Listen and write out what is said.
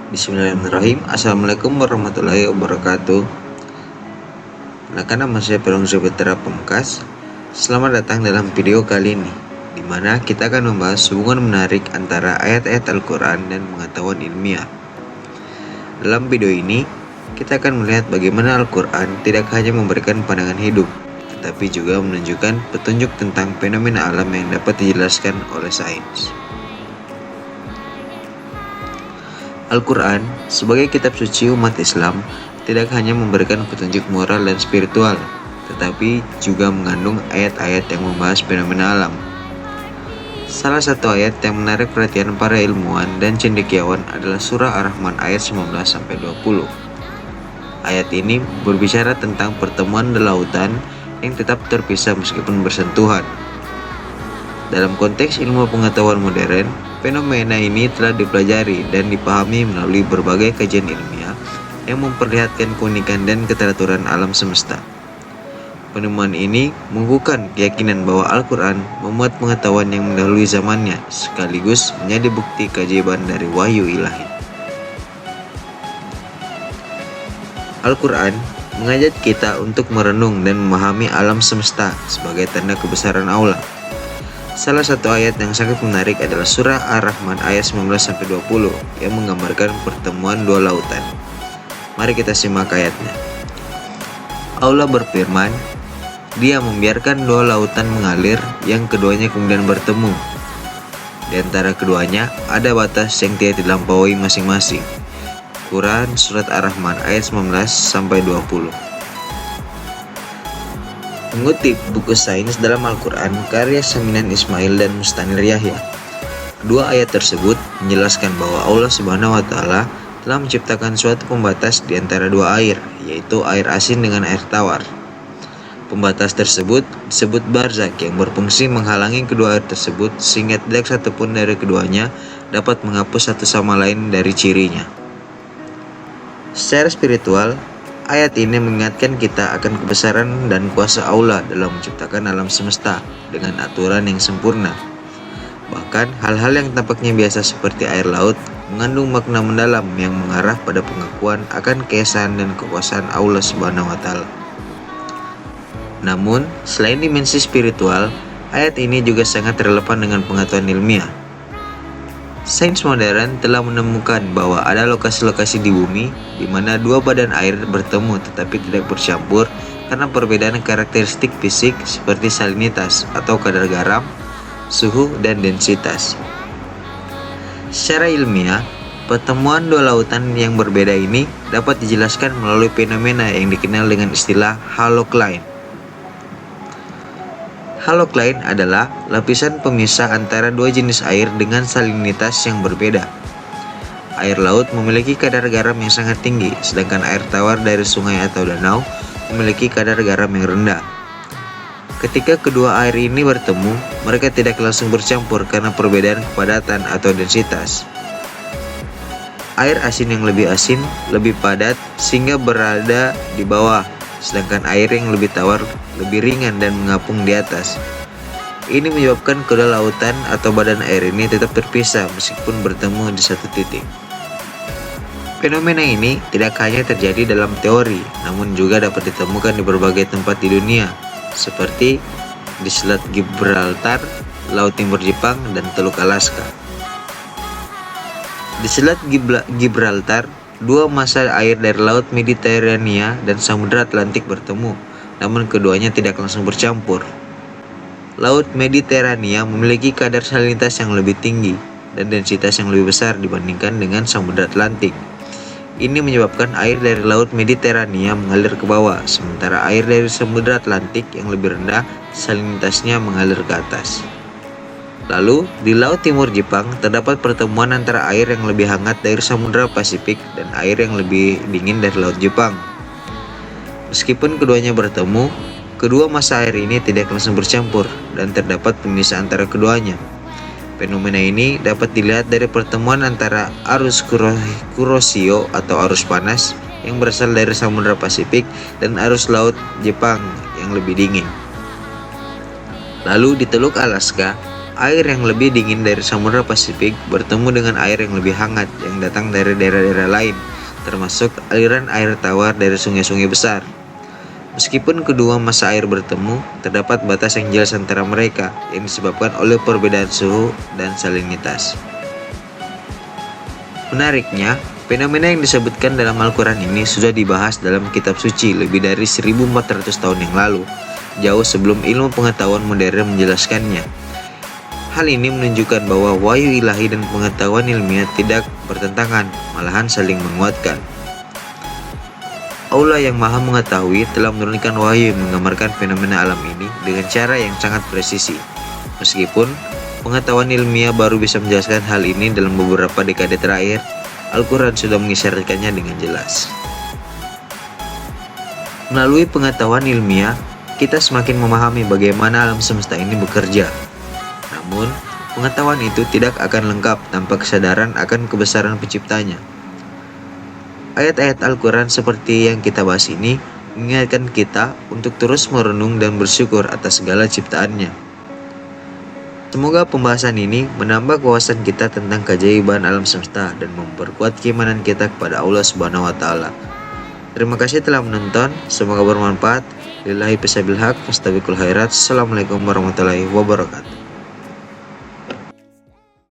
Bismillahirrahmanirrahim. Assalamualaikum warahmatullahi wabarakatuh. Nama saya Pelong Zubetera Pemkas. Selamat datang dalam video kali ini, di mana kita akan membahas hubungan menarik antara ayat-ayat Al-Quran dan pengetahuan ilmiah. Dalam video ini, kita akan melihat bagaimana Al-Quran tidak hanya memberikan pandangan hidup, tetapi juga menunjukkan petunjuk tentang fenomena alam yang dapat dijelaskan oleh sains. Al-Quran sebagai kitab suci umat Islam tidak hanya memberikan petunjuk moral dan spiritual, tetapi juga mengandung ayat-ayat yang membahas fenomena alam. Salah satu ayat yang menarik perhatian para ilmuwan dan cendekiawan adalah surah Ar-Rahman ayat 19-20. Ayat ini berbicara tentang pertemuan lautan yang tetap terpisah meskipun bersentuhan. Dalam konteks ilmu pengetahuan modern, fenomena ini telah dipelajari dan dipahami melalui berbagai kajian ilmiah yang memperlihatkan keunikan dan keteraturan alam semesta. Penemuan ini mengukuhkan keyakinan bahwa Al-Quran memuat pengetahuan yang mendahului zamannya, sekaligus menjadi bukti keajaiban dari wahyu ilahi. Al-Quran mengajak kita untuk merenung dan memahami alam semesta sebagai tanda kebesaran Allah. Salah satu ayat yang sangat menarik adalah surah Ar-Rahman ayat 19-20 yang menggambarkan pertemuan dua lautan. Mari kita simak ayatnya. Allah berfirman, Dia membiarkan dua lautan mengalir yang keduanya kemudian bertemu. Di antara keduanya ada batas yang tidak dilampaui masing-masing. Quran surat Ar-Rahman ayat 19-20. Mengutip buku sains dalam Al-Quran karya Saminan Ismail dan Mustanir Yahya. Kedua ayat tersebut menjelaskan bahwa Allah Subhanahu wa Ta'ala telah menciptakan suatu pembatas di antara dua air, yaitu air asin dengan air tawar. Pembatas tersebut disebut barzak yang berfungsi menghalangi kedua air tersebut sehingga tidak satupun dari keduanya dapat menghapus satu sama lain dari cirinya. Secara spiritual, ayat ini mengingatkan kita akan kebesaran dan kuasa Allah dalam menciptakan alam semesta dengan aturan yang sempurna. Bahkan hal-hal yang tampaknya biasa seperti air laut mengandung makna mendalam yang mengarah pada pengakuan akan keesaan dan kekuasaan Allah Subhanahu wa Ta'ala. Namun, selain dimensi spiritual, ayat ini juga sangat relevan dengan pengetahuan ilmiah. Sains modern telah menemukan bahwa ada lokasi-lokasi di bumi di mana dua badan air bertemu tetapi tidak bercampur karena perbedaan karakteristik fisik seperti salinitas atau kadar garam, suhu, dan densitas. Secara ilmiah, pertemuan dua lautan yang berbeda ini dapat dijelaskan melalui fenomena yang dikenal dengan istilah halocline. Halocline adalah lapisan pemisah antara dua jenis air dengan salinitas yang berbeda. Air laut memiliki kadar garam yang sangat tinggi, sedangkan air tawar dari sungai atau danau memiliki kadar garam yang rendah. Ketika kedua air ini bertemu, mereka tidak langsung bercampur karena perbedaan kepadatan atau densitas. Air asin yang lebih asin, lebih padat, sehingga berada di bawah, sedangkan air yang lebih tawar lebih ringan dan mengapung di atas. Ini menyebabkan kedua lautan atau badan air ini tetap terpisah meskipun bertemu di satu titik. Fenomena ini tidak hanya terjadi dalam teori, namun juga dapat ditemukan di berbagai tempat di dunia, seperti di Selat Gibraltar, Laut Timur Jepang, dan Teluk Alaska. Di Selat Gibraltar, dua massa air dari Laut Mediterania dan Samudra Atlantik bertemu, namun keduanya tidak langsung bercampur. Laut Mediterania memiliki kadar salinitas yang lebih tinggi dan densitas yang lebih besar dibandingkan dengan Samudra Atlantik. Ini menyebabkan air dari Laut Mediterania mengalir ke bawah, sementara air dari Samudra Atlantik yang lebih rendah salinitasnya mengalir ke atas. Lalu, di Laut Timur Jepang terdapat pertemuan antara air yang lebih hangat dari Samudra Pasifik dan air yang lebih dingin dari Laut Jepang. Meskipun keduanya bertemu, kedua massa air ini tidak langsung bercampur dan terdapat pemisah antara keduanya. Fenomena ini dapat dilihat dari pertemuan antara arus Kuroshio atau arus panas yang berasal dari Samudra Pasifik dan arus Laut Jepang yang lebih dingin. Lalu di Teluk Alaska, Air yang lebih dingin dari Samudra Pasifik bertemu dengan air yang lebih hangat yang datang dari daerah-daerah lain, termasuk aliran air tawar dari sungai-sungai besar. Meskipun kedua masa air bertemu, terdapat batas yang jelas antara mereka yang disebabkan oleh perbedaan suhu dan salinitas. Menariknya, fenomena yang disebutkan dalam Al-Quran ini sudah dibahas dalam kitab suci lebih dari 1400 tahun yang lalu, jauh sebelum ilmu pengetahuan modern menjelaskannya. Hal ini menunjukkan bahwa wahyu ilahi dan pengetahuan ilmiah tidak bertentangan, malahan saling menguatkan. Allah yang Maha Mengetahui telah menurunkan wahyu yang menggambarkan fenomena alam ini dengan cara yang sangat presisi. Meskipun pengetahuan ilmiah baru bisa menjelaskan hal ini dalam beberapa dekade terakhir, Al-Quran sudah mengisyaratkannya dengan jelas. Melalui pengetahuan ilmiah, kita semakin memahami bagaimana alam semesta ini bekerja. Namun, pengetahuan itu tidak akan lengkap tanpa kesadaran akan kebesaran penciptanya. Ayat-ayat Al-Quran seperti yang kita bahas ini mengingatkan kita untuk terus merenung dan bersyukur atas segala ciptaannya. Semoga pembahasan ini menambah wawasan kita tentang keajaiban alam semesta dan memperkuat keimanan kita kepada Allah Subhanahu wa Ta'ala. Terima kasih telah menonton, semoga bermanfaat. Lillahi bisabil haq, fastabiqul khairat. Assalamualaikum warahmatullahi wabarakatuh.